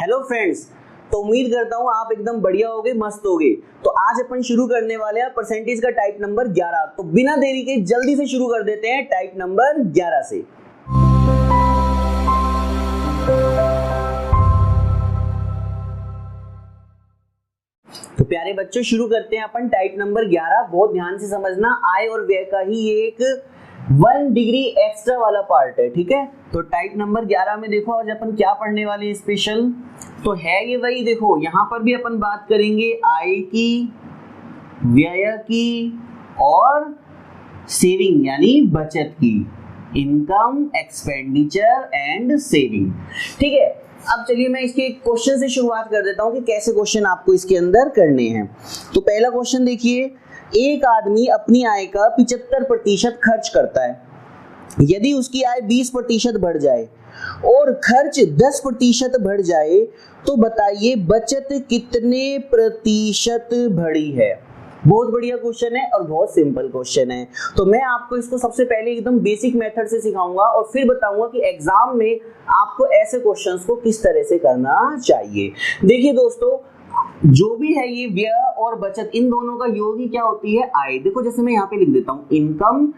Hello friends, तो उम्मीद करता हूँ आप एकदम बढ़िया होगे, मस्त होगे। तो आज अपन शुरू करने वाले हैं परसेंटेज का टाइप नंबर 11। तो बिना देरी के जल्दी से शुरू कर देते हैं टाइप नंबर 11 से। तो प्यारे बच्चों, शुरू करते हैं अपन टाइप नंबर 11। बहुत ध्यान से समझना, आय और व्यय का ही एक 1 डिग्री एक्स्ट्रा वाला पार्ट है, ठीक है। तो टाइप नंबर 11 में देखो आज अपन क्या पढ़ने वाले हैं स्पेशल, तो है ये वही। देखो यहाँ पर भी अपन बात करेंगे आय की, व्यय की और सेविंग यानी बचत की, इनकम, एक्सपेंडिचर एंड सेविंग, ठीक है। अब चलिए मैं इसके क्वेश्चन से शुरुआत कर देता हूँ कि कैसे क्वेश्चन आपको इसके अंदर करने हैं। तो पहला क्वेश्चन देखिए, एक आदमी अपनी आय का 75% खर्च करता है। यदि उसकी आय 20% बढ़ जाए और खर्च 10% बढ़ जाए तो बताइए बचत कितने प्रतिशत बढ़ी है। बहुत बढ़िया क्वेश्चन है और बहुत सिंपल क्वेश्चन है। तो मैं आपको इसको सबसे पहले एकदम बेसिक मेथड से सिखाऊंगा और फिर बताऊंगा कि एग्जाम में आपको ऐसे क्वेश्चंस को किस तरह से करना चाहिए। देखिए दोस्तों, जो भी है ये व्यय और बचत, इन दोनों का योग ही क्या होती है, आय। देखो जैसे मैं यहाँ पे लिख देता हूँ, इनकम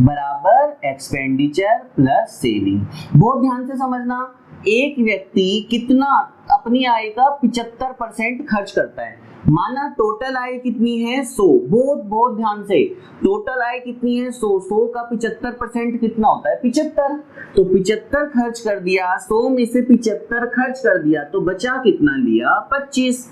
बराबर एक्सपेंडिचर प्लस सेविंग। बहुत ध्यान से समझना, एक व्यक्ति कितना अपनी आय का 75% खर्च करता है। माना टोटल आय कितनी है 100, बहुत ध्यान से, टोटल आय कितनी है 100 का 75% कितना होता है 75। तो 75 खर्च कर दिया, 100 में से 75 खर्च कर दिया तो बचा कितना लिया 25।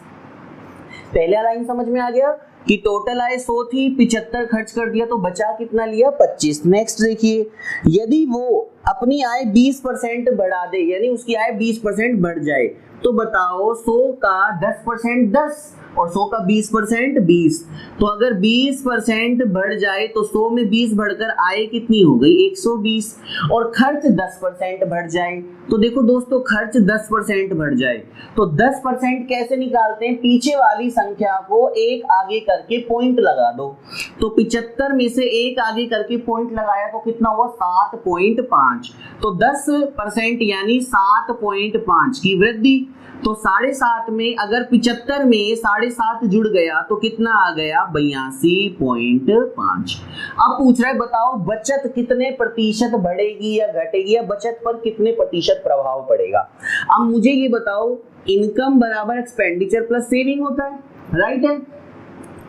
पहला लाइन समझ में आ गया कि टोटल आय 100 थी, 75 खर्च कर दिया तो बचा कितना लिया 25। नेक्स्ट देखिए, यदि वो अपनी आय 20% बढ़ा दे, यानी उसकी आय 20% बढ़ जाए तो बताओ 100 का 10% 10 और 100 का 20% 20। तो अगर 20% बढ़ जाए तो 100 में 20 बढ़कर आय कितनी हो गई 120। और खर्च 10% बढ़ जाए तो देखो दोस्तों, खर्च 10% बढ़ जाए तो 10% कैसे निकालते हैं, पीछे वाली संख्या को एक आगे करके पॉइंट लगा दो। तो 75 में से एक आगे करके पॉइंट लगाया तो कितना हुआ 7.5। तो 10% यानी 7.5 की वृद्धि। तो 7.5 में अगर 75 में 7.5 जुड़ गया तो कितना आ गया 82.5। अब पूछ रहा है बताओ बचत कितने प्रतिशत बढ़ेगी या घटेगी, या बचत पर कितने प्रतिशत प्रभाव पड़ेगा। अब मुझे ये बताओ, इनकम बराबर एक्सपेंडिचर प्लस सेविंग होता है, राइट है।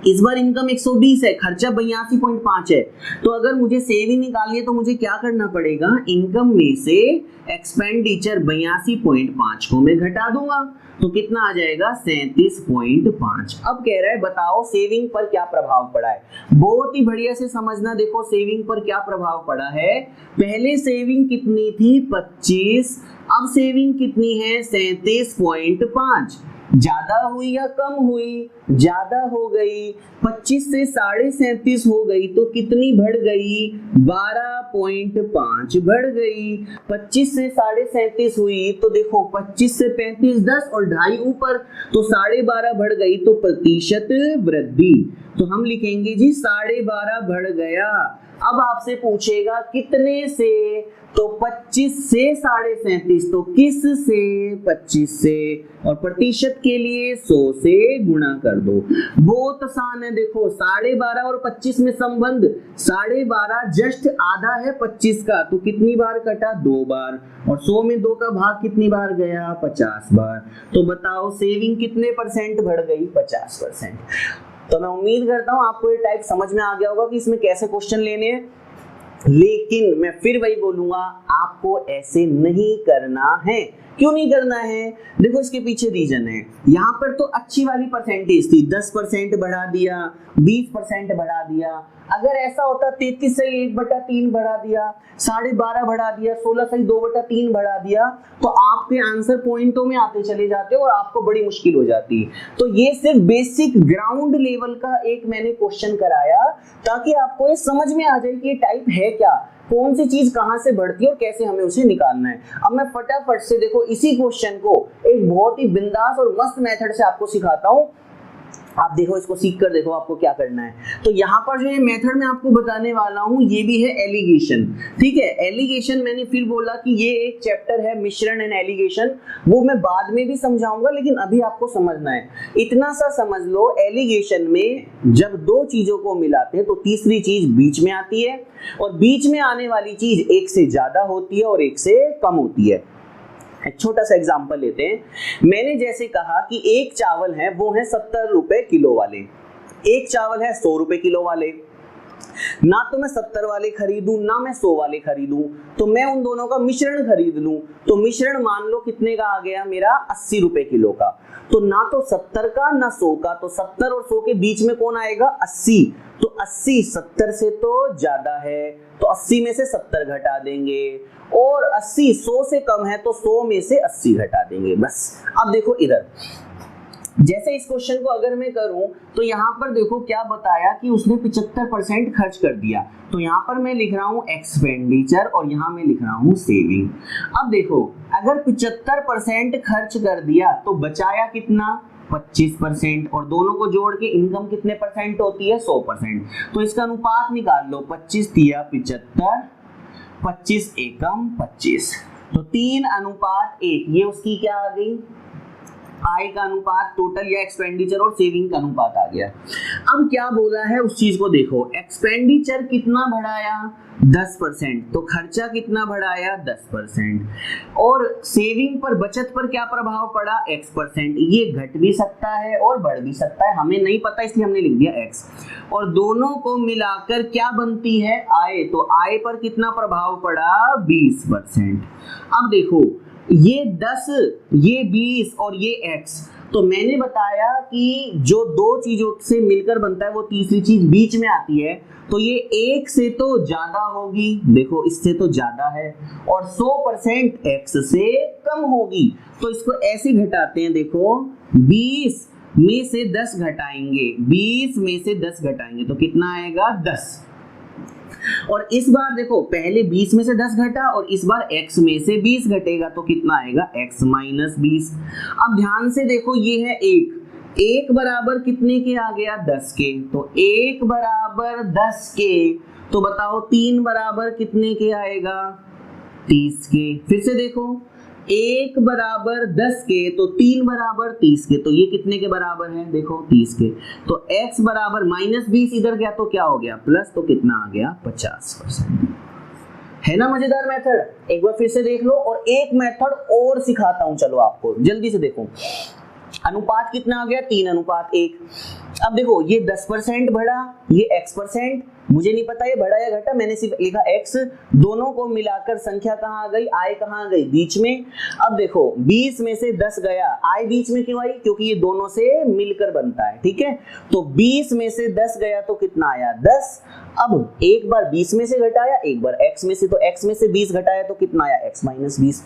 इस बार इनकम 120 है, खर्चा 82.5 है। तो अगर मुझे सेविंग निकालनी है तो मुझे क्या करना पड़ेगा, इनकम में से एक्सपेंडिचर 82.5 को मैं घटा दूंगा तो कितना आ जाएगा 37.5। अब कह रहा है बताओ सेविंग पर क्या प्रभाव पड़ा है। बहुत ही बढ़िया से समझना, देखो सेविंग पर क्या प्रभाव पड़ा है। पहले सेविंग कितनी थी 25, अब सेविंग कितनी है 37.5। ज्यादा हुई या कम हुई, ज्यादा हो गई, 25 से 37.5 हो गई तो कितनी बढ़ गई 12.5 बढ़ गई। 25 से 37.5 हुई तो देखो 25 से 35 10 और 2.5 ऊपर तो 12.5 बढ़ गई तो प्रतिशत वृद्धि। तो हम लिखेंगे जी 12.5 बढ़ गया। अब आपसे पूछेगा कितने से, तो 25 से 37.5, तो किस से 25 से, और प्रतिशत के लिए 100 से गुणा कर दो। बहुत आसान है, देखो 12.5 और 25 में संबंध, 12.5 जस्ट आधा है 25 का तो कितनी बार कटा 2 बार, और 100 में 2 का भाग कितनी बार गया 50 बार। तो बताओ सेविंग कितने परसेंट बढ़ गई 50%। तो मैं उम्मीद करता हूं आपको ये टाइप समझ में आ गया होगा कि इसमें कैसे क्वेश्चन लेने हैं। लेकिन मैं फिर वही बोलूंगा, आपको ऐसे नहीं करना है। क्यों नहीं करना है, देखो इसके पीछे रीजन है। यहाँ पर तो अच्छी वाली परसेंटेज थी, 10% बढ़ा दिया, 20% बढ़ा दिया। अगर ऐसा होता 33 से 1/3 बढ़ा दिया, 12.5 बढ़ा दिया, 16 से 2/3 बढ़ा दिया तो आपके आंसर पॉइंटों में आते चले जाते और आपको बड़ी मुश्किल हो जाती। तो ये सिर्फ बेसिक ग्राउंड लेवल का एक मैंने क्वेश्चन कराया ताकि आपको ये समझ में आ जाए कि ये टाइप है क्या, कौन सी चीज कहां से बढ़ती है और कैसे हमें उसे निकालना है। अब मैं फटाफट से देखो इसी क्वेश्चन को एक बहुत ही बिंदास और मस्त मेथड से आपको सिखाता हूं। आप देखो इसको सीख कर देखो आपको क्या करना है। तो यहाँ पर जो ये मेथड मैं आपको बताने वाला हूँ ये भी है एलिगेशन, ठीक है। एलिगेशन मैंने फिर बोला कि ये एक चैप्टर है मिश्रण एंड एलिगेशन, वो मैं बाद में भी समझाऊंगा, लेकिन अभी आपको समझना है। इतना सा समझ लो, एलिगेशन में जब दो चीजों को मिलाते हैं तो तीसरी चीज बीच में आती है, और बीच में आने वाली चीज एक से ज्यादा होती है और एक से कम होती है। एक छोटा सा एग्जांपल लेते हैं। मैंने जैसे कहा कि एक चावल है वो है 70 रुपए किलो वाले, एक चावल है 100 रुपए किलो वाले। ना तो मैं 70 वाले खरीदूं ना मैं 100 वाले खरीदूं, तो मैं उन दोनों का मिश्रण खरीद लूं, तो मिश्रण मान लो कितने का आ गया मेरा 80 रुपए किलो का। तो ना तो 70 का ना 100 का, तो 70 और 100 के बीच में कौन आएगा 80, तो 80 70 से तो ज्यादा है, तो 80 में से 70 घटा देंगे, और 80 100 से कम है तो 100 में से 80 घटा देंगे, बस। अब देखो इधर जैसे इस क्वेश्चन को अगर मैं करूं तो यहाँ पर देखो क्या बताया कि उसने 75% खर्च कर दिया, तो यहाँ पर मैं लिख रहा हूँ एक्सपेंडिचर और यहाँ मैं लिख रहा हूँ सेविंग। अब देखो अगर 75% खर्च कर दिया तो बचाया कितना 25%, और दोनों को जोड़ के इनकम कितने परसेंट होती है 100%। तो इसका अनुपात निकाल लो, 25 तिया 75, 25 एकम 25, तो 3:1। ये उसकी क्या आ गई आय का अनुपात, टोटल या एक्सपेंडिचर और सेविंग का अनुपात आ गया। अब क्या बोला है उस चीज को देखो, एक्सपेंडिचर कितना बढ़ाया 10%, तो खर्चा कितना बढ़ाया 10%, और सेविंग पर बचत पर क्या प्रभाव पड़ा x%। ये घट भी सकता है और बढ़ भी सकता है, हमें नहीं पता इसलिए हमने लिख दिया x, और दोनों को मिलाकर क्या बनती है आय, तो आय पर कितना प्रभाव पड़ा 20%। अब देखो ये 10 ये 20 और ये x, तो मैंने बताया कि जो दो चीजों से मिलकर बनता है वो तीसरी चीज बीच में आती है, तो ये एक से तो ज्यादा होगी, देखो इससे तो ज्यादा है, और 100% x से कम होगी। तो इसको ऐसे घटाते हैं, देखो 20 में से 10 घटाएंगे, 20 में से 10 घटाएंगे तो कितना आएगा 10, और इस बार देखो पहले 20 में से 10 घटा और इस बार x में से 20 घटेगा तो कितना आएगा x - 20। अब ध्यान से देखो ये है एक बराबर कितने के आ गया 10 के, तो 1 बराबर 10 के, तो बताओ 3 बराबर कितने के आएगा 30 के। फिर से देखो 1 बराबर 10 के, तो 3 बराबर 30 के, तो ये कितने के बराबर है देखो 30 के। तो x बराबर -20 इधर गया तो क्या हो गया प्लस, तो कितना आ गया 50%। है ना मजेदार मेथड, एक बार फिर से देख लो। और एक मेथड और सिखाता हूं, चलो आपको जल्दी से देखो। अनुपात कितना आ गया 3:1। अब देखो ये 10% बढ़ा, ये x%, मुझे नहीं पता ये बढ़ा या घटा, मैंने सिर्फ लिखा x। दोनों को मिलाकर संख्या कहाँ आ गई, आय कहाँ आ गई बीच में। अब देखो 20 में से 10 गया, आय बीच में क्यों आई, क्योंकि ये दोनों से मिलकर बनता है, ठीक है। तो 20 में से 10 गया तो कितना आया 10। अब एक बार 20 में से घटाया, एक बार x में से, तो x में से 20 घटाया तो कितना आया x - 20।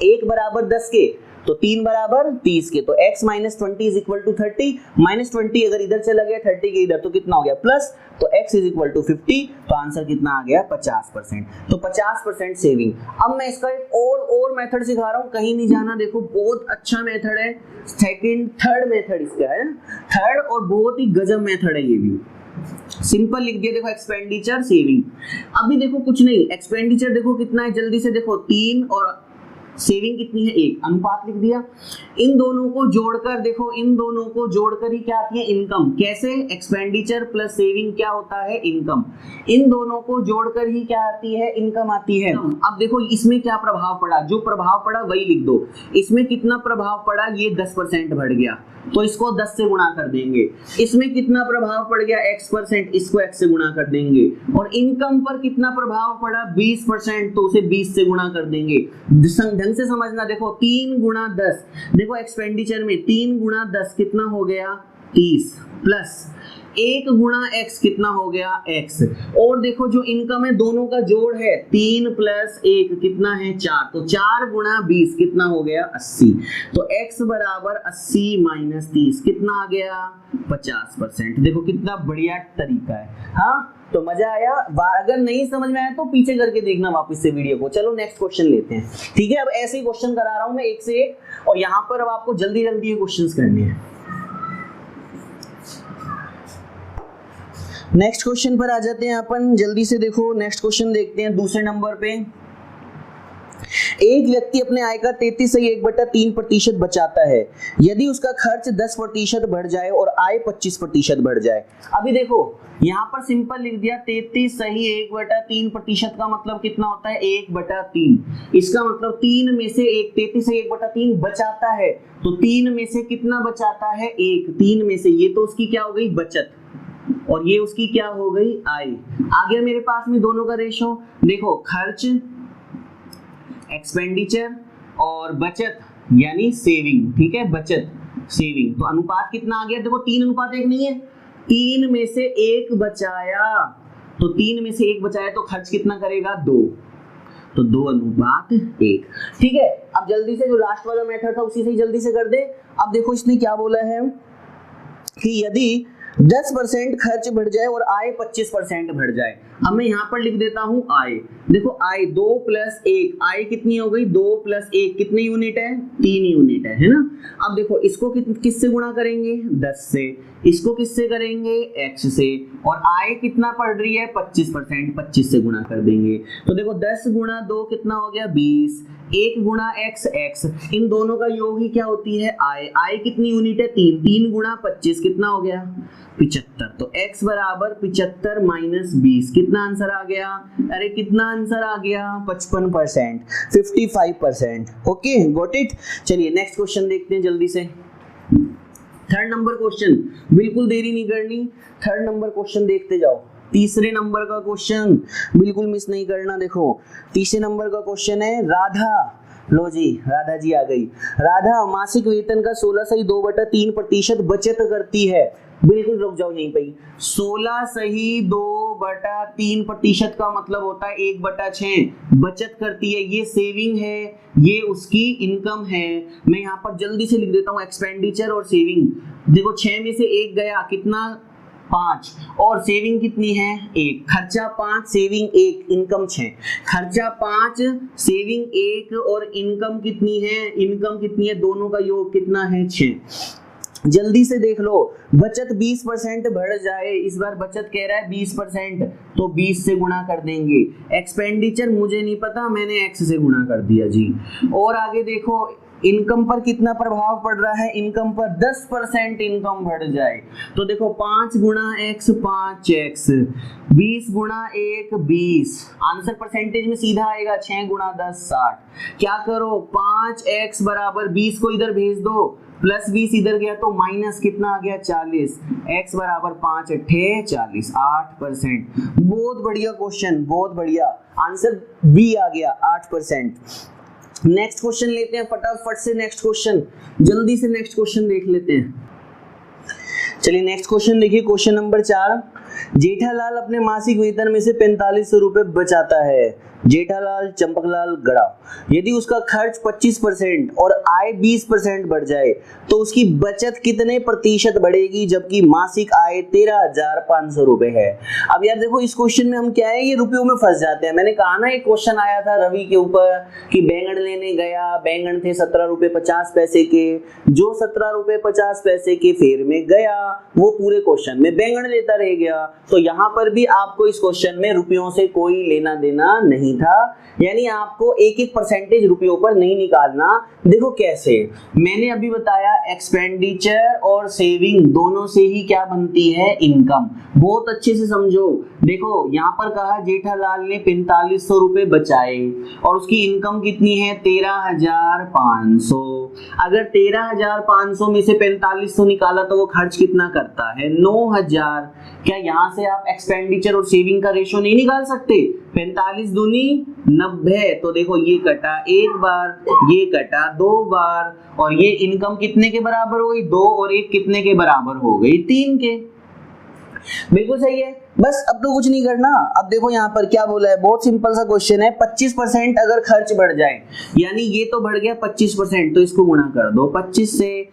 1 बराबर 10 के, तो 3 बराबर 30 के, तो x - 20 = 30, -20 अगर इधर चला गया 30 के इधर तो कितना हो गया प्लस, तो x = 50, तो आंसर कितना आ गया 50%। तो 50% सेविंग। अब मैं इसका एक और मेथड सिखा रहा हूँ, कहीं नहीं जाना, देखो बहुत अच्छा मेथड है, थर्ड मेथड इसका है, थर्ड और बहुत ही गजब मेथड है। ये भी सिंपल लिख दिया, देखो एक्सपेंडिचर सेविंग। अभी देखो कुछ नहीं, एक्सपेंडिचर देखो कितना है, जल्दी से देखो 3 और सेविंग कितनी है 1, अनुपात लिख दिया। इन दोनों को जोड़कर देखो, इन दोनों को जोड़कर ही क्या आती है इनकम। कैसे, एक्सपेंडिचर प्लस सेविंग क्या होता है इनकम। इन दोनों को जोड़कर ही क्या आती है इनकम आती है। अब देखो इसमें क्या प्रभाव पड़ा, जो प्रभाव पड़ा वही लिख दो। इसमें कितना प्रभाव पड़ा, ये 10% बढ़ गया तो इसको 10 से गुणा कर देंगे। इसमें कितना प्रभाव पड़ गया x%, इसको x से गुणा कर देंगे। और इनकम पर कितना प्रभाव पड़ा 20%, तो उसे 20 से गुणा कर देंगे। ढंग से समझना, देखो 3 × 10, देखो एक्सपेंडिचर में 3 × 10 कितना हो गया 30, प्लस 1 × x कितना हो गया x, और देखो जो इनकम है दोनों का जोड़ है 3 + 1 कितना है 4, तो 4 × 20 कितना हो गया 80, तो x बराबर 80 - 30 कितना आ गया 50%। देखो कितना बढ़िया तरीका है। हाँ तो मजा आया, अगर नहीं समझ में आया तो पीछे करके देखना वापस से वीडियो को। चलो नेक्स्ट क्वेश्चन लेते हैं, ठीक है। अब ऐसे ही क्वेश्चन करा रहा हूं मैं एक से एक, और यहाँ पर अब आपको जल्दी जल्दी ये क्वेश्चंस करने हैं। नेक्स्ट क्वेश्चन पर आ जाते हैं अपन जल्दी से। देखो नेक्स्ट क्वेश्चन देखते हैं दूसरे नंबर पे। एक व्यक्ति अपने आय का 33.1/3% बचाता है यदि उसका खर्च 10% बढ़ जाए और आय 25% बढ़ जाए। अभी देखो यहाँ पर सिंपल लिख दिया 33.1/3% का मतलब कितना होता है 1/3। इसका मतलब 3 में से 1 33.1/3 बचाता है, तो 3 में से कितना बचाता है 1, 3 में से ये तो उसकी क्या हो गई बचत और ये उसकी क्या हो गई आय। आ गया मेरे पास में दोनों का रेशो। देखो खर्च एक्सपेंडिचर और बचत यानी सेविंग, ठीक है बचत सेविंग, तो अनुपात कितना आ गया देखो 3:1 नहीं है, 3 में से 1 बचाया, तो 3 में से 1 बचाया तो खर्च कितना करेगा 2, तो 2:1। ठीक है, अब जल्दी से जो लास्ट वाला मेथड था उसी से जल्दी से कर दे। अब देखो इसने क्या बोला है कि यदि 10% खर्च बढ़ जाए और आय 25% बढ़ जाए। अब मैं यहाँ पर लिख देता हूँ आय। देखो आय 2 + 1, आय कितनी हो गई 2 + 1 कितने यूनिट है 3 यूनिट है ना। अब देखो इसको किससे गुणा करेंगे 10 से, इसको किससे करेंगे x से, और आय कितना पड़ रही है 25%, 25 से गुणा कर देंगे। तो देखो 10 × 2 कितना हो गया 20, 1 × x x, इन दोनों का योग ही क्या होती है आय। आय कितनी यूनिट है 3, 3 × 25 कितना हो गया 75, तो x बराबर 75 - 20 कितना आंसर आ गया, अरे कितना आंसर आ गया 55%, 55%। Okay got it. चलिए नेक्स्ट क्वेश्चन देखते हैं जल्दी से। थर्ड नंबर क्वेश्चन, बिल्कुल देरी नहीं करनी, थर्ड नंबर क्वेश्चन देखते जाओ। तीसरे नंबर का क्वेश्चन बिल्कुल मिस नहीं करना। देखो तीसरे नंबर का क्वेश्चन है राधा, लो जी राधा जी आ गई। राधा मासिक वेतन का 16.2/3% बचत करती है। बिल्कुल रुक जाओ यहीं पे, 16.2/3% का मतलब होता है 1/6 बचत करती है। ये सेविंग है, ये उसकी इनकम है। मैं यहाँ पर जल्दी से लिख देता हूँ एक्सपेंडिचर और सेविंग। देखो 6 में से 1 गया कितना 5, और सेविंग कितनी है 1, खर्चा 5 सेविंग 1 इनकम 6, खर्चा 5 सेविंग 1 और इनकम कितनी है, इनकम कितनी है, दोनों का योग कितना है 6। जल्दी से देख लो बचत 20% बढ़ जाए, इस बार बचत कह रहा है 20%, तो 20 से गुणा कर देंगे। एक्सपेंडिचर मुझे नहीं पता, मैंने x से गुणा कर दिया जी। और आगे देखो इनकम पर कितना प्रभाव पड़ रहा है, इनकम पर 10% इनकम बढ़ जाए तो देखो 5 × x 5x, 20 × 1 20, आंसर परसेंटेज में सीधा आएगा 6 × 10 60। क्या करो 5x बराबर 20 को इधर भेज दो, प्लस 20 इधर गया तो माइनस कितना आ गया 40, x बराबर 5 × 8 40, 8%। बहुत बढ़िया क्वेश्चन, बहुत बढ़िया, आंसर बी आ गया 8%। नेक्स्ट क्वेश्चन लेते हैं फटाफट से, नेक्स्ट क्वेश्चन जल्दी से नेक्स्ट क्वेश्चन देख लेते हैं। चलिए नेक्स्ट क्वेश्चन देखिए, क्वेश्चन नंबर 4। जेठालाल अपने मासिक वेतन में से 4500 रुपए बचाता है। जेठालाल चंपकलाल गड़ा, यदि उसका खर्च 25% और आय 20% बढ़ जाए तो उसकी बचत कितने प्रतिशत बढ़ेगी जबकि मासिक आय 13,500 रुपए है। अब यार देखो इस क्वेश्चन में हम क्या है, ये रुपयों में फंस जाते हैं। मैंने कहा ना एक क्वेश्चन आया था रवि के ऊपर कि बैंगन लेने गया, बैंगन थे 17 रुपए 50 पैसे के, जो 17 रुपए 50 पैसे के फेर में गया वो पूरे क्वेश्चन में बैंगन लेता रह गया। तो यहाँ पर भी आपको इस क्वेश्चन में रुपयों से कोई लेना देना नहीं था, यानी आपको एक एक परसेंटेज रुपयों पर नहीं निकालना। देखो कैसे, मैंने अभी बताया एक्सपेंडिचर और सेविंग दोनों से ही क्या बनती है इनकम। बहुत अच्छे से समझो। देखो यहाँ पर कहा जेठालाल ने 4500 रुपए बचाए और उसकी इनकम कितनी है 13,500। अगर 13,500 में से 4500 निकाला तो वो खर्च कितना करता है 9,000। क्या यहाँ से आप एक्सपेंडिचर और सेविंग का रेशो नहीं निकाल सकते? 45 दूनी 90, तो देखो ये कटा एक बार, ये कटा 2 बार, और ये इनकम कितने के बराबर हो गई 2, और एक कितने के बराबर हो गई 3 के। बिल्कुल सही है, बस अब तो कुछ नहीं करना। अब देखो यहाँ पर क्या बोला है, बहुत सिंपल सा क्वेश्चन है। 25% अगर खर्च बढ़ जाए, यानी ये तो बढ़ गया 25%, तो इसको गुणा कर दो 25 से।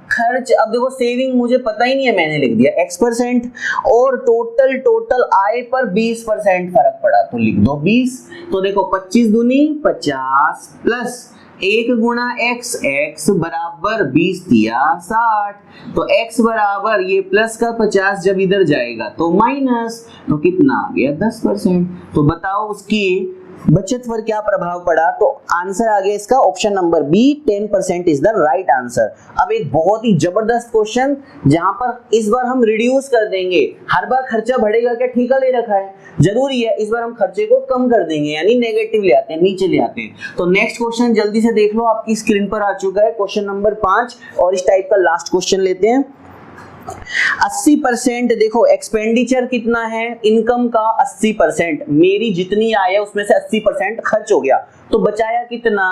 खर्च, अब देखो सेविंग मुझे पता ही नहीं है, मैंने लिख दिया x%, और टोटल आय पर 20% फर्क पड़ा तो लिख दो 20। तो देखो 25 दूनी 50 प्लस 1 गुणा x, x बराबर 20 दिया 60, तो x बराबर ये प्लस का 50 जब इधर जाएगा तो माइनस, तो कितना आ गया 10%। तो बताओ उसकी बचत पर क्या प्रभाव पड़ा, तो आंसर आ गया इसका option number B, 10% is the right answer. अब एक बहुत ही जबरदस्त क्वेश्चन जहां पर इस बार हम रिड्यूस कर देंगे, हर बार खर्चा बढ़ेगा क्या, ठीका ले रखा है, जरूरी है इस बार हम खर्चे को कम कर देंगे, यानी नेगेटिव ले आते हैं, नीचे ले आते हैं। तो नेक्स्ट क्वेश्चन जल्दी से देख लो, आपकी स्क्रीन पर आ चुका है क्वेश्चन नंबर 5, और इस टाइप का लास्ट क्वेश्चन लेते हैं। 80% देखो एक्सपेंडिचर कितना है, इनकम का 80%, मेरी जितनी आय है उसमें से 80% खर्च हो गया, तो बचाया कितना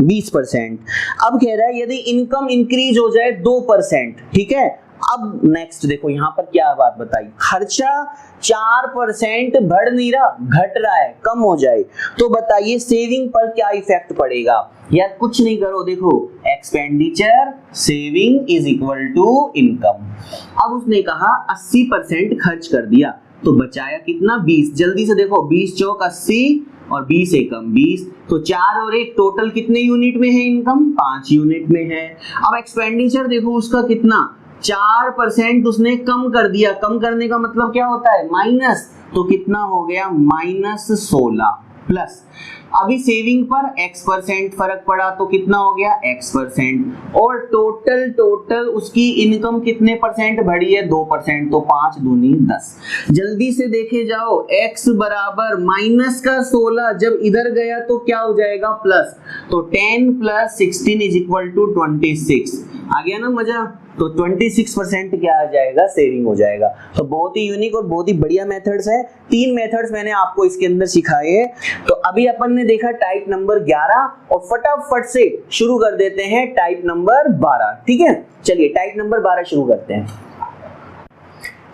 20%। अब कह रहा है यदि इनकम इंक्रीज हो जाए 2%, ठीक है। अब नेक्स्ट देखो यहाँ पर क्या बात बताई, खर्चा 4% बढ़ नहीं रहा, घट रहा है, कम हो जाए, तो बताइए सेविंग पर क्या इफेक्ट पड़ेगा। यार कुछ नहीं करो, देखो expenditure saving is equal to income. अब उसने कहा 80% खर्च कर दिया, तो बचाया कितना 20, जल्दी से देखो 20 चौक 80 और 20 एकम 20, तो 4 और 1 टोटल कितने यूनिट में है, इनकम 5 यूनिट में है। अब एक्सपेंडिचर देखो उसका कितना 4% उसने कम कर दिया, कम करने का मतलब क्या होता है माइनस, तो कितना हो गया -16 प्लस, अभी सेविंग पर x% फर्क पड़ा तो कितना हो गया x%, और टोटल उसकी इनकम कितने परसेंट बढ़ी है 2%, तो 5 दूनी 10। जल्दी से देखे जाओ x बराबर माइनस का 16 जब इधर गया तो क्या हो जाएगा प्लस, तो 10 + 16 इज इक्वल टू 26। आ गया ना मजा, तो 26% क्या आ जाएगा सेविंग हो जाएगा। तो बहुत ही यूनिक और बहुत ही बढ़िया मेथड्स है, 3 मेथड्स मैंने आपको इसके अंदर सिखाए हैं। तो अभी अपन ने देखा टाइप नंबर 11, और फटाफट से शुरू कर देते हैं टाइप नंबर 12, ठीक है। चलिए टाइप नंबर 12 शुरू करते हैं।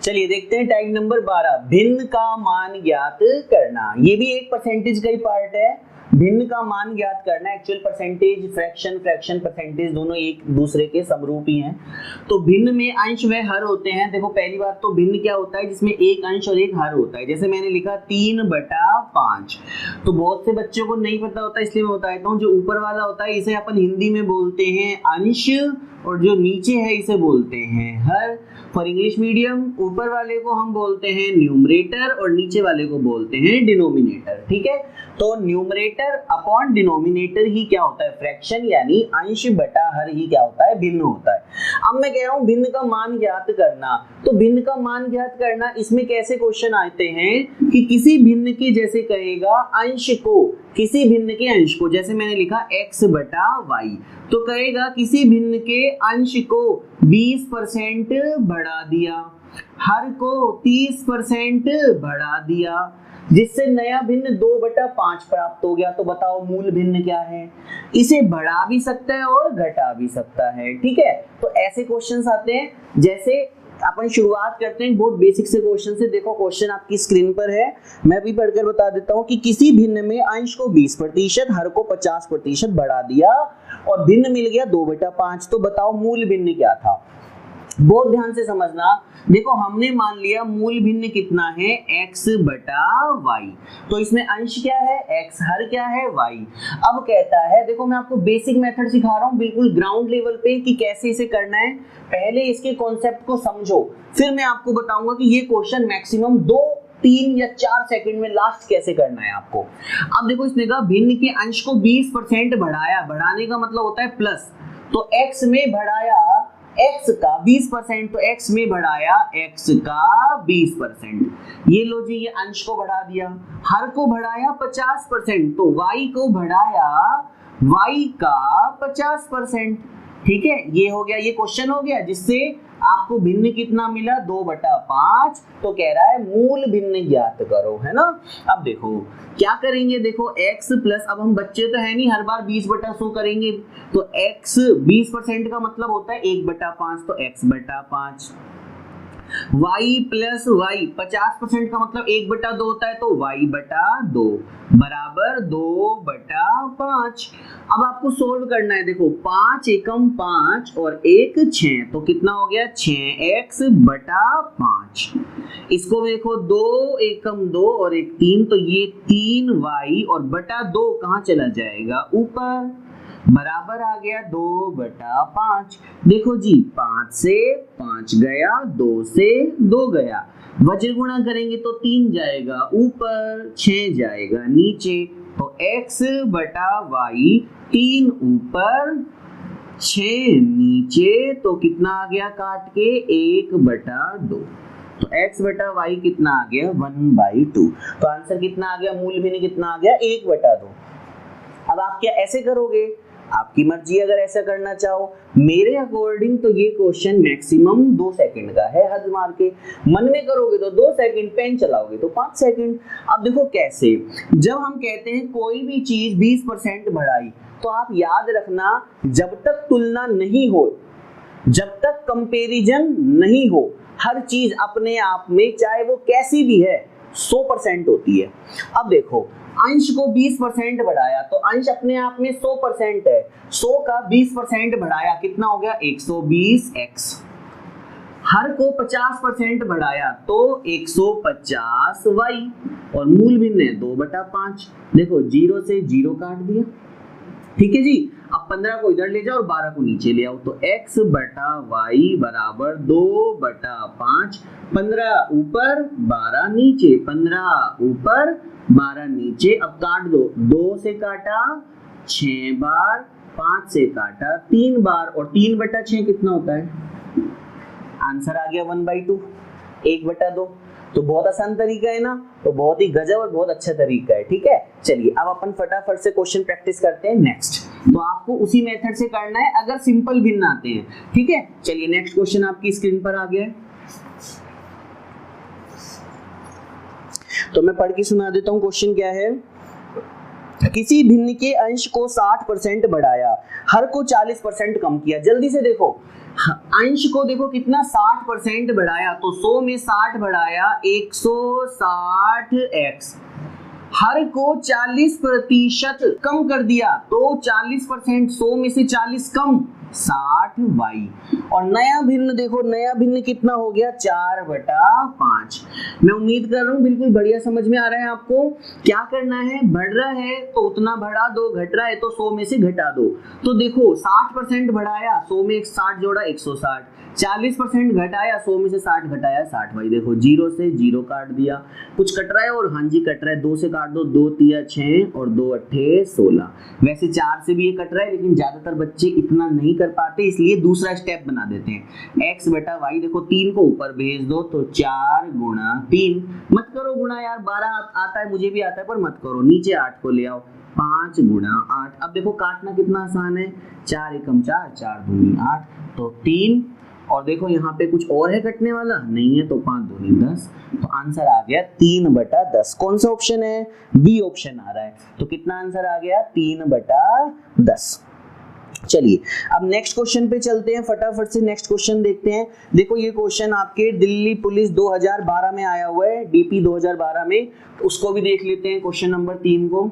चलिए देखते हैं टाइप नंबर 12, भिन्न का मान ज्ञात करना। ये भी एक परसेंटेज का ही पार्ट है, भिन्न का मान ज्ञात करना। एक्चुअल परसेंटेज, फ्रैक्शन परसेंटेज दोनों एक दूसरे के समरूप ही हैं। तो भिन्न में अंश व हर होते हैं। देखो पहली बात तो भिन्न क्या होता है, जिसमें एक अंश और एक हर होता है। जैसे मैंने लिखा 3/5, तो बहुत से बच्चों को नहीं पता होता, इसलिए मैं बताता हूँ। जो ऊपर वाला होता है इसे अपन हिंदी में बोलते हैं अंश, और जो नीचे है इसे बोलते हैं हर। फॉर इंग्लिश मीडियम ऊपर वाले को हम बोलते हैं न्यूमरेटर और नीचे वाले को बोलते हैं डिनोमिनेटर, ठीक है। तो न्यूमरेटर अपॉन डिनोमिनेटर ही क्या होता है फ्रैक्शन, यानी अंश बटा हर ही क्या होता है भिन्न होता है। अब मैं कह रहा हूं भिन्न का मान ज्ञात करना, तो भिन्न का मान ज्ञात करना इसमें कैसे क्वेश्चन आते हैं कि किसी भिन्न के, जैसे कहेगा अंश को, किसी भिन्न के अंश को, जैसे मैंने लिखा x बटा y, तो कहेगा किसी भिन्न के अंश को 20% बढ़ा दिया, हर को 30% बढ़ा दिया, जिससे नया भिन्न 2/5 प्राप्त हो गया। तो बताओ मूल भिन्न क्या है, इसे बढ़ा भी सकता है और घटा भी सकता है, ठीक है। तो ऐसे क्वेश्चंस आते हैं। जैसे अपन शुरुआत करते हैं बहुत बेसिक से क्वेश्चन से। देखो क्वेश्चन आपकी स्क्रीन पर है, मैं भी पढ़कर बता देता हूँ कि किसी भिन्न में अंश को 20%, हर को 50% बढ़ा दिया और भिन्न मिल गया 2/5। तो बताओ मूल भिन्न क्या था। बहुत ध्यान से समझना। देखो हमने मान लिया मूल भिन्न कितना है x बटा y, तो इसमें अंश क्या है x, हर क्या है y। अब कहता है, देखो मैं आपको बेसिक मेथड सिखा रहा हूँ बिल्कुल ग्राउंड लेवल पे कि कैसे इसे करना है। पहले इसके कॉन्सेप्ट को समझो, फिर मैं आपको बताऊंगा कि ये क्वेश्चन मैक्सिमम 2, 3 या 4 सेकंड में लास्ट कैसे करना है आपको। अब देखो इसने कहा भिन्न के अंश को 20% बढ़ाया, बढ़ाने का मतलब होता है प्लस, तो x में बढ़ाया x का 20%, तो x में बढ़ाया x का 20%। ये लो जी, ये अंश को बढ़ा दिया। हर को बढ़ाया 50%, तो y को बढ़ाया y का 50%, ठीक है। ये हो गया, ये क्वेश्चन हो गया जिससे आपको भिन्न कितना मिला 2/5। तो कह रहा है मूल भिन्न ज्ञात करो, है ना। अब देखो क्या करेंगे, देखो x प्लस, अब हम बच्चे तो है नहीं हर बार 20/100 करेंगे, तो x 20% का मतलब होता है 1/5, तो x/5। y प्लस y 50% का मतलब 1/2 होता है, तो y/2 बराबर 2/5। अब आपको सोल्व करना है। देखो 5 एकम 5 और 1 6, तो कितना हो गया 6x/5। इसको देखो 2 एकम 2 और 1 3, तो ये 3y और बटा 2 कहाँ चला जाएगा ऊपर, बराबर आ गया 2/5। देखो जी 5 से 5 गया, 2 से 2 गया, वज्र गुणा करेंगे तो 3 जाएगा ऊपर, 6 जाएगा नीचे, तो x बटा y 3 ऊपर 6 नीचे, तो कितना आ गया काट के 1/2। तो x बटा y कितना आ गया 1/2। तो आंसर कितना आ गया, मूल भिन्न कितना आ गया 1/2। अब आप क्या ऐसे करोगे, आपकी मर्जी अगर ऐसा करना चाहो। मेरे अकॉर्डिंग तो ये क्वेश्चन मैक्सिमम 2 सेकंड का है, हद मार के। मन में करोगे तो 2 सेकंड, पेन चलाओगे तो 5 सेकंड। अब देखो कैसे, जब हम कहते हैं कोई भी चीज 20% बढ़ाई, तो आप याद रखना जब तक तुलना नहीं हो, जब तक कंपैरिजन नहीं हो, हर चीज अपने आप में चाहे वो कैसी भी है 100% होती है। अब देखो अंश को 20% बढ़ाया तो अंश अपने आप में 100% है, 100 का 20% बढ़ाया कितना हो गया 120x। हर को 50% बढ़ाया तो 150y, और मूल भिन्न है 2/5। देखो 0 से 0 काट दिया, ठीक है जी। अब 15 को इधर ले जाओ और 12 को नीचे ले आओ, तो x बटा y बराबर 2/5। 15 ऊपर 12 नीचे, 15 ऊपर 12 नीचे। अब काट दो, 2 से काटा 6 बार, 5 से काटा 3 बार, और 3/6 कितना होता है, आंसर आ गया 1/2, 1/2। तो बहुत आसान तरीका है ना, तो बहुत ही गजब और बहुत अच्छा तरीका है, ठीक है। चलिए अब अपन फटाफट से क्वेश्चन प्रैक्टिस करते हैं नेक्स्ट। तो आपको उसी मेथड से करना है अगर सिंपल भिन्न आते हैं, ठीक है। चलिए नेक्स्ट क्वेश्चन आपकी स्क्रीन पर आ गया है, तो मैं पढ़ के सुना देता हूं। क्वेश्चन क्या है, किसी भिन्न के अंश को 60% बढ़ाया, हर को 40% कम किया। जल्दी से देखो, अंश को देखो कितना 60% बढ़ाया, तो 100 में 60 बढ़ाया 160x। हर को 40% कम कर दिया, तो 40%, 100 में से 40 कम 60y। और नया भिन्न देखो, नया भिन्न कितना हो गया 4/5। मैं उम्मीद कर रहा हूँ बिल्कुल बढ़िया समझ में आ रहा है आपको। क्या करना है, बढ़ रहा है तो उतना बढ़ा दो, घट रहा है तो 100 में से घटा दो। तो देखो 60% बढ़ाया, 100 में 60 जोड़ा 160, 40% घटाया, 100 में से 60 घटाया 60 भाई। देखो 0 से 0 काट दिया, कुछ कट रहा है, और हाँ जी कट रहा है, 2 से काट दो, 2 तिया 6 और 2 अट्ठे 16। वैसे 4 से भी ये कट रहा है, लेकिन ज्यादातर बच्चे इतना नहीं कर पाते, इसलिए दूसरा स्टेप बना देते हैं। x बटा y, देखो 3 को ऊपर भेज दो, तो 4 गुणा 3, मत करो गुणा यार, 12 आता है, मुझे भी आता है, पर मत करो। नीचे 8 को ले आओ, 5 गुणा 8। अब देखो काटना कितना आसान है, 4 एकम 4, 4 दूनी 8, तो 3। और देखो यहाँ पे कुछ और है कटने वाला, नहीं है, तो 5 दूनी 10। तो आंसर आ गया 3/10। कौन सा ऑप्शन है, बी ऑप्शन आ रहा है। तो कितना आंसर आ गया 3/10। चलिए अब नेक्स्ट क्वेश्चन पे चलते हैं, फटाफट से नेक्स्ट क्वेश्चन देखते हैं। देखो ये क्वेश्चन आपके दिल्ली पुलिस 2012 में आया हुआ है, डीपी 2012 में, उसको भी देख लेते हैं। क्वेश्चन नंबर 3 को,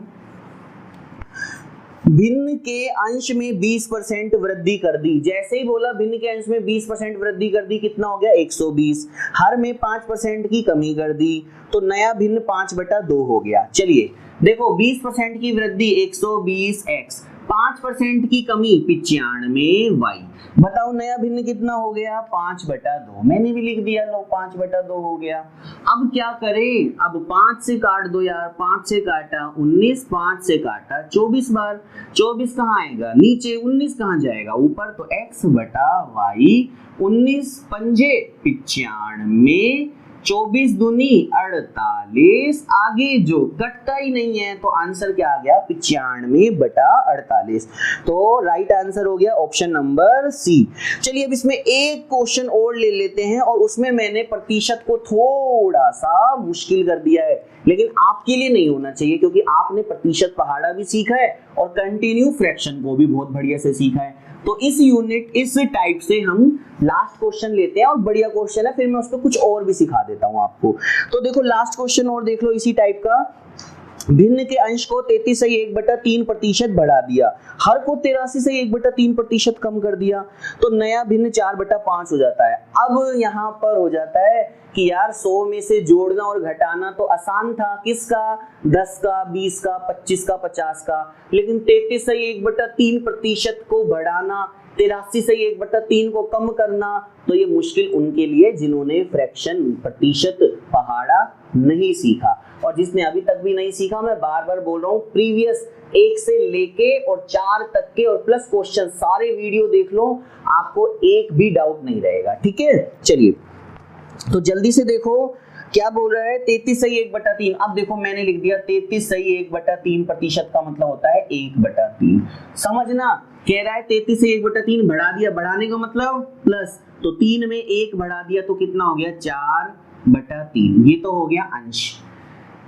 भिन्न के अंश में 20% वृद्धि कर दी। जैसे ही बोला भिन्न के अंश में 20% वृद्धि कर दी, कितना हो गया 120। हर में 5% की कमी कर दी, तो नया भिन्न 5/2 हो गया। चलिए देखो 20% की वृद्धि 120x, 5% की कमी 95y। बताओ नया भिन्न कितना हो गया 5/2। मैंने भी लिख दिया, लो 5/2 हो गया। अब क्या करें, अब 5 से काट दो यार, 5 से काटा 19, 5 से काटा 24 बार, 24 कहाँ आएगा नीचे, 19 कहाँ जाएगा ऊपर, तो x बटा y 19 पंजे 95, 24 दूनी 48, आगे जो कटता ही नहीं है, तो आंसर क्या आ गया 95/48। तो राइट आंसर हो गया ऑप्शन नंबर सी। चलिए अब इसमें एक क्वेश्चन और ले लेते हैं, और उसमें मैंने प्रतिशत को थोड़ा सा मुश्किल कर दिया है, लेकिन आपके लिए नहीं होना चाहिए, क्योंकि आपने प्रतिशत पहाड़ा भी सीखा है और कंटिन्यू फ्रैक्शन को भी बहुत बढ़िया से सीखा है। तो इस यूनिट, इस टाइप से हम लास्ट क्वेश्चन लेते हैं, और बढ़िया क्वेश्चन है, फिर मैं उस पर कुछ और भी सिखा देता हूं आपको। तो देखो लास्ट क्वेश्चन और देख लो इसी टाइप का। भिन्न के अंश को 33 से 1/3% बढ़ा दिया, हर को 83 से 1/3% कम कर दिया, तो नया भिन्न 4/5 हो जाता है। अब यहाँ पर हो जाता है कि यार 100 में से जोड़ना और घटाना तो आसान था, किसका, 10 का, 20 का, 25 का, 50 का, लेकिन 33 से 1/3% को बढ़ाना, 83 से 1/3 को कम करना, तो ये मुश्किल उनके लिए जिन्होंने फ्रैक्शन प्रतिशत पहाड़ा नहीं सीखा। और जिसने अभी तक भी नहीं सीखा, मैं बार बार बोल रहा हूँ, प्रीवियस 1 से लेके और 4 तक के और प्लस क्वेश्चन सारे वीडियो देख लो, आपको एक भी डाउट नहीं रहेगा। ठीक है, चलिए तो जल्दी से देखो क्या बोल रहा है, 33 से 1/3। अब देखो मैंने लिख दिया 33 से 1/3% का मतलब होता है 1/3। समझना, कह रहा है 33 से 1/3 बढ़ा दिया, बढ़ाने का मतलब प्लस, तो 3 में 1 बढ़ा दिया तो कितना हो गया, 4/3। ये तो हो गया अंश।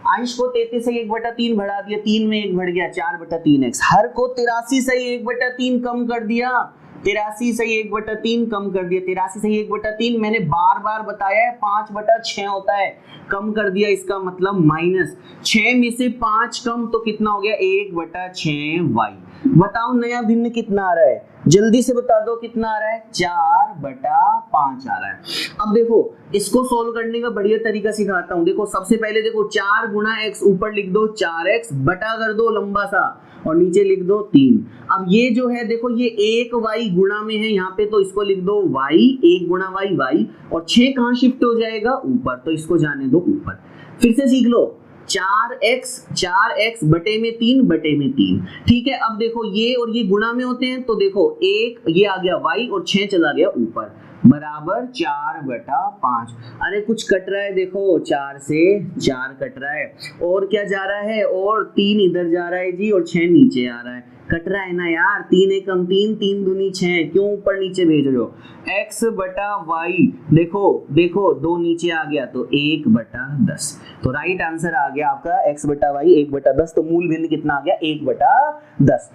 अंश को 33 से 1/3 बढ़ा दिया, 3 में 1 बढ़ गया, 4/3x। हर को 83 से 1/3 कम कर दिया, 83 से 1/3 कम कर दिया, 83 से 1/3 मैंने बार बार बताया है 5/6 होता है, कम कर दिया, इसका मतलब माइनस 6 में से 5 कम तो कितना हो गया, 1/6y। बताओ नया भिन्न कितना आ रहा है, जल्दी से बता दो कितना आ रहा है, 4/5 आ रहा है। अब देखो इसको सोल्व करने का बढ़िया तरीका सिखाता हूँ। देखो सबसे पहले देखो 4 गुणा x, ऊपर लिख दो 4x, बटा कर दो लंबा सा और नीचे लिख दो 3। अब ये जो है देखो ये 1y गुणा में है यहाँ पे, तो इसको लिख दो y, 1 गुणा y, और 6 कहाँ शिफ्ट हो जाएगा, ऊपर, तो इसको जाने दो ऊपर। फिर से सीख लो, 4x बटे में 3 ठीक है। अब देखो ये और ये गुणा में होते हैं, तो देखो 1 ये आ गया y और 6 चला गया ऊपर, बराबर 4/5। अरे कुछ कट रहा है, देखो 4 से 4 कट रहा है, और क्या जा रहा है, और 3 इधर जा रहा है जी, और 6 नीचे आ रहा है, कट रहा है ना यार, 3 एकम 3, 3 दूनी 6, क्यों ऊपर नीचे भेज रहे हो, x/y, देखो 2 नीचे आ गया तो 1/10, तो राइट आंसर आ गया आपका x/y 1/10। तो मूल भिन्न कितना आ गया, 1/10।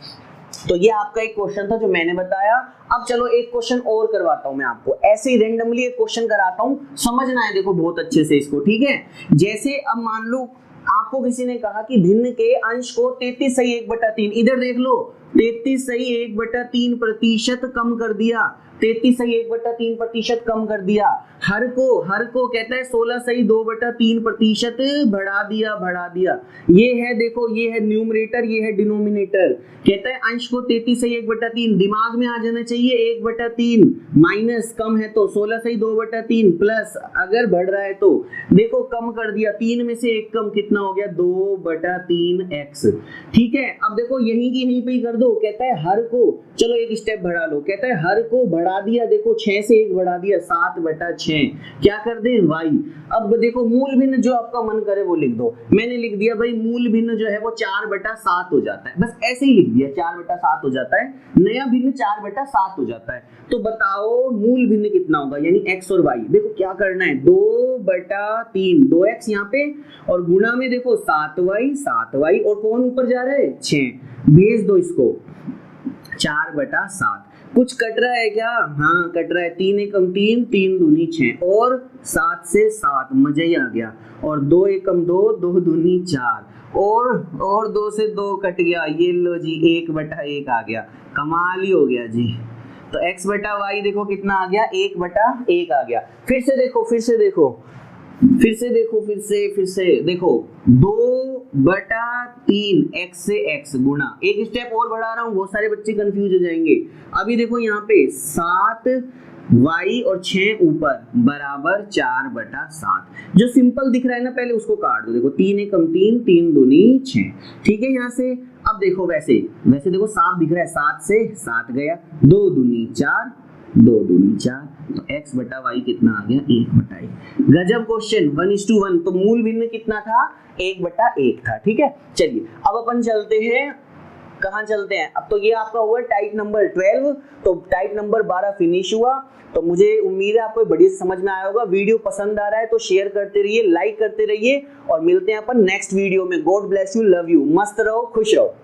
तो ये आपका एक क्वेश्चन था जो मैंने बताया। अब चलो एक क्वेश्चन और करवाता हूं मैं आपको, ऐसे ही रेंडमली एक क्वेश्चन कराता हूं, समझना है देखो बहुत अच्छे से इसको, ठीक है। जैसे अब मान लो आपको किसी ने कहा कि भिन्न के अंश को 33 से 1/3, इधर देख लो 33 से 1/3% कम कर दिया, 33 से 1/3% कम कर दिया, हर को कहता है 16 से 2/3% बढ़ा दिया। ये है देखो, ये है न्यूमरेटर, ये है डिनोमिनेटर। कहता है अंश को 33 से 1/3, दिमाग में आ जाना चाहिए 1/3 माइनस, कम है तो 16 से 2/3 प्लस, अगर बढ़ रहा है तो देखो कम कर दिया, 3 में से 1 कम, कितना हो गया, 2/3x। ठीक है, अब देखो यहीं की यहीं पे ही कर दो। कहता है हर को, चलो एक स्टेप बढ़ा लो, कहता है हर को बढ़ा दिया, देखो 6 से 1 बढ़ा दिया, 7/6, क्या कर दे, y। अब देखो मूल भिन्न जो आपका मन करे वो लिख दो, मैंने लिख दिया भाई मूल भिन्न जो है वो 4/7 हो जाता है, बस ऐसे ही लिख दिया, 4/7 हो जाता है, नया भिन्न 4/7 हो जाता है। तो बताओ मूल भिन्न कितना होगा, यानी x और y। देखो क्या करना है, 2/3, 2x यहाँ पे, और गुणा में देखो 7y, और कौन ऊपर जा रहा है, 6, भेज दो इसको, 4/7। कुछ कट रहा है क्या, हाँ कट रहा है, 3 एकम 3, 3 दूनी 6, और 7 से 7, मजा ही आ गया, और 2 एकम 2, 2 दूनी 4, और 2 से 2 कट गया, ये लो जी 1/1 आ गया, कमाल ही हो गया जी। तो x/y देखो कितना आ गया, 1/1 आ गया। फिर से देखो 2/3 x से x गुणा, एक स्टेप और बढ़ा रहा हूँ, बहुत सारे बच्चे कंफ्यूज हो जाएंगे। अभी देखो यहाँ पे 7y और 6 ऊपर बराबर 4/7, जो सिंपल दिख रहा है ना पहले उसको काट दो, देखो 3 एकम 3, 3 दूनी 6, ठीक है। यहाँ से अब देखो वैसे देखो साफ दिख रहा है, 7 से 7 गया, 2 दूनी 4, 2 दूनी 4, तो x/y कितना आ गया, 1/1। गजब क्वेश्चन, 1:1। तो मूल भिन्न कितना था, 1/1 था, ठीक है। चलिए अब अपन चलते हैं, कहाँ चलते हैं, अब तो ये आपका हुआ टाइप नंबर 12, तो टाइप नंबर 12 फिनिश हुआ। तो मुझे उम्मीद है आपको बढ़िया समझ में आया होगा। वीडियो पसंद आ रहा है तो शेयर करते रहिए, लाइक करते रहिए, और मिलते हैं अपन नेक्स्ट वीडियो में। God bless you, love you, मस्त रहो, खुश रहो।